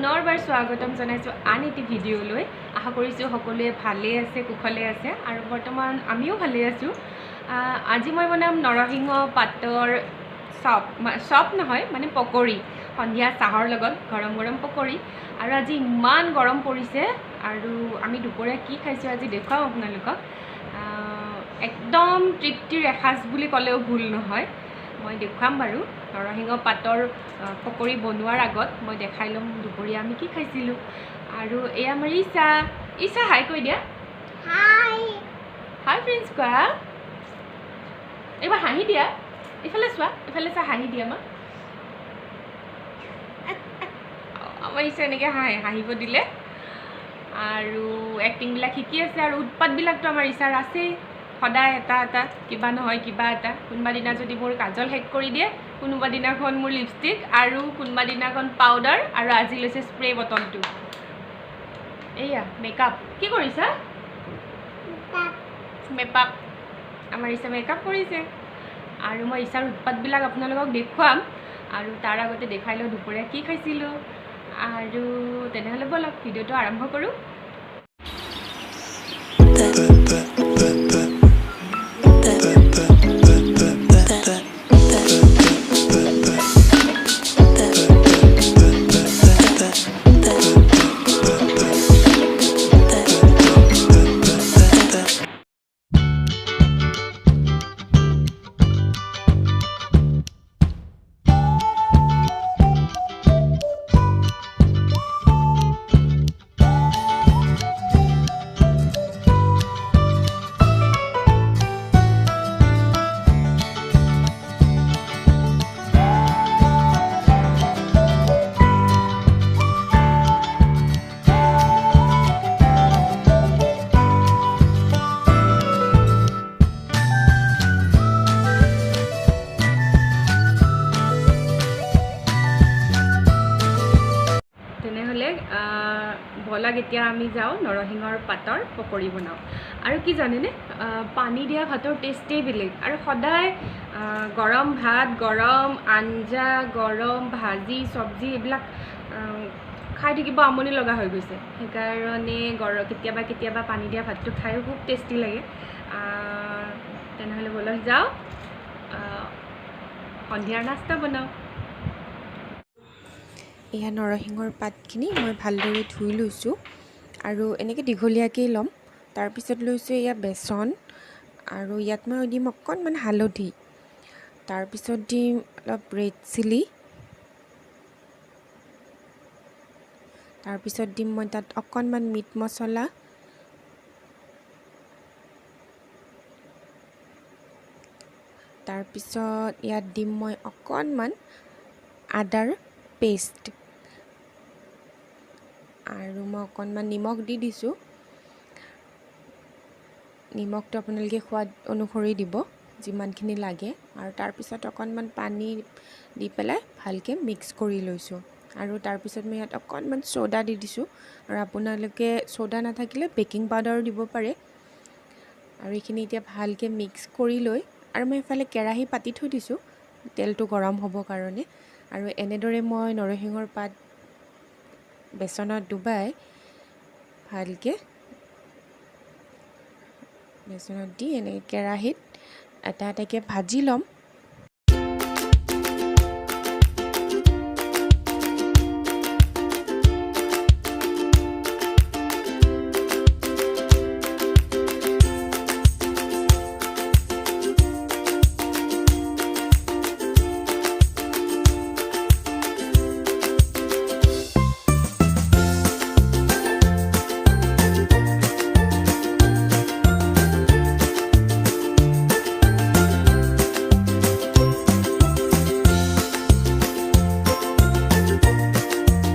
পুনৰবাৰ স্বাগতম জনাইছোঁ আন এটি ভিডিঅ'লৈ। আশা কৰিছোঁ সকলোৱে ভালে আছে, কুশলে আছে আৰু বৰ্তমান আমিও ভালে আছোঁ। আজি মই বনাম নৰসিংহ পাতৰ চপ নহয় মানে পকৰি, সন্ধিয়া চাহৰ লগত গৰম গৰম পকৰি। আৰু আজি ইমান গৰম পৰিছে আৰু আমি দুপৰীয়া কি খাইছোঁ আজি দেখুৱাম আপোনালোকক। একদম তৃপ্তিৰ এসাঁজ বুলি ক'লেও ভুল নহয়। মই দেখুৱাম বাৰু নৰসিংহ পাতৰ পকৰি বনোৱাৰ আগত মই দেখাই ল'ম দুপৰীয়া আমি কি খাইছিলোঁ। আৰু এয়া আমাৰ ঈশা হাই কৈ দিয়া। হাই ফ্ৰেণ্ডছ কোৱা। এইবাৰ হাঁহি দিয়া, ইফালে চোৱা হাঁহি দিয়া আমাৰ ঈশা এনেকৈ হাঁহিব দিলে আৰু এক্টিংবিলাক শিকি আছে আৰু উৎপাতবিলাকতো আমাৰ ঈশাৰ আছেই। সদায় এটা কিবা নহয় কিবা এটা, কোনোবা দিনা যদি মোৰ কাজল শেষ কৰি দিয়ে, কোনোবা দিনাখন মোৰ লিপষ্টিক আৰু কোনোবা দিনাখন পাউডাৰ আৰু আজি লৈছে স্প্ৰে বটলটো। এয়া মেকআপ। কি কৰিছা? মেকআপ। আমাৰ ঈশা মেকআপ কৰিছে আৰু মই ঈশাৰ উৎপাতবিলাক আপোনালোকক দেখুৱাম আৰু তাৰ আগতে দেখাই লওঁ দুপৰীয়া কি খাইছিলোঁ। আৰু তেনেহ'লে ব'লক ভিডিঅ'টো আৰম্ভ কৰোঁ। তেনেহ'লে ব'লক এতিয়া আমি যাওঁ নৰসিংহৰ পাতৰ পকৰি বনাওঁ। আৰু কি জানেনে, পানী দিয়া ভাতৰ টেষ্টেই বেলেগ। আৰু সদায় গৰম ভাত, গৰম আঞ্জা, গৰম ভাজি চব্জি এইবিলাক খাই থাকিব আমনি লগা হৈ গৈছে। সেইকাৰণে কেতিয়াবা পানী দিয়া ভাতটো খায়ো খুব টেষ্টি লাগে। তেনেহ'লে ব'লক যাওঁ, সন্ধিয়াৰ নাস্তা বনাওঁ। এয়া নৰসিংহৰ পাতখিনি মই ভালদৰে ধুই লৈছোঁ আৰু এনেকৈ দীঘলীয়াকৈ ল'ম। তাৰপিছত লৈছোঁ এয়া বেচন আৰু ইয়াত মই দিম অকণমান হালধি, তাৰপিছত দিম অলপ ৰেড চিলি, তাৰপিছত দিম মই তাত অকণমান মিট মছলা, তাৰপিছত ইয়াত দিম মই অকণমান আদাৰ পেষ্ট আৰু মই অকণমান নিমখ দি দিছোঁ। নিমখটো আপোনালোকে সোৱাদ অনুসৰি দিব যিমানখিনি লাগে। আৰু তাৰপিছত অকণমান পানী দি পেলাই ভালকৈ মিক্স কৰি লৈছোঁ। আৰু তাৰপিছত মই ইয়াত অকণমান ছ'ডা দি দিছোঁ আৰু আপোনালোকে ছ'ডা নাথাকিলে বেকিং পাউডাৰো দিব পাৰে। আৰু এইখিনি এতিয়া ভালকৈ মিক্স কৰি লৈ আৰু মই এইফালে কেৰাহী পাতি থৈ দিছোঁ তেলটো গৰম হ'বৰ কাৰণে। আৰু এনেদৰে মই নৰসিংহৰ পাত বেচনত ডুবাই ভালকৈ বেচনত দি এনেকৈ কেৰাহীত এটা এটাকৈ ভাজি ল'ম।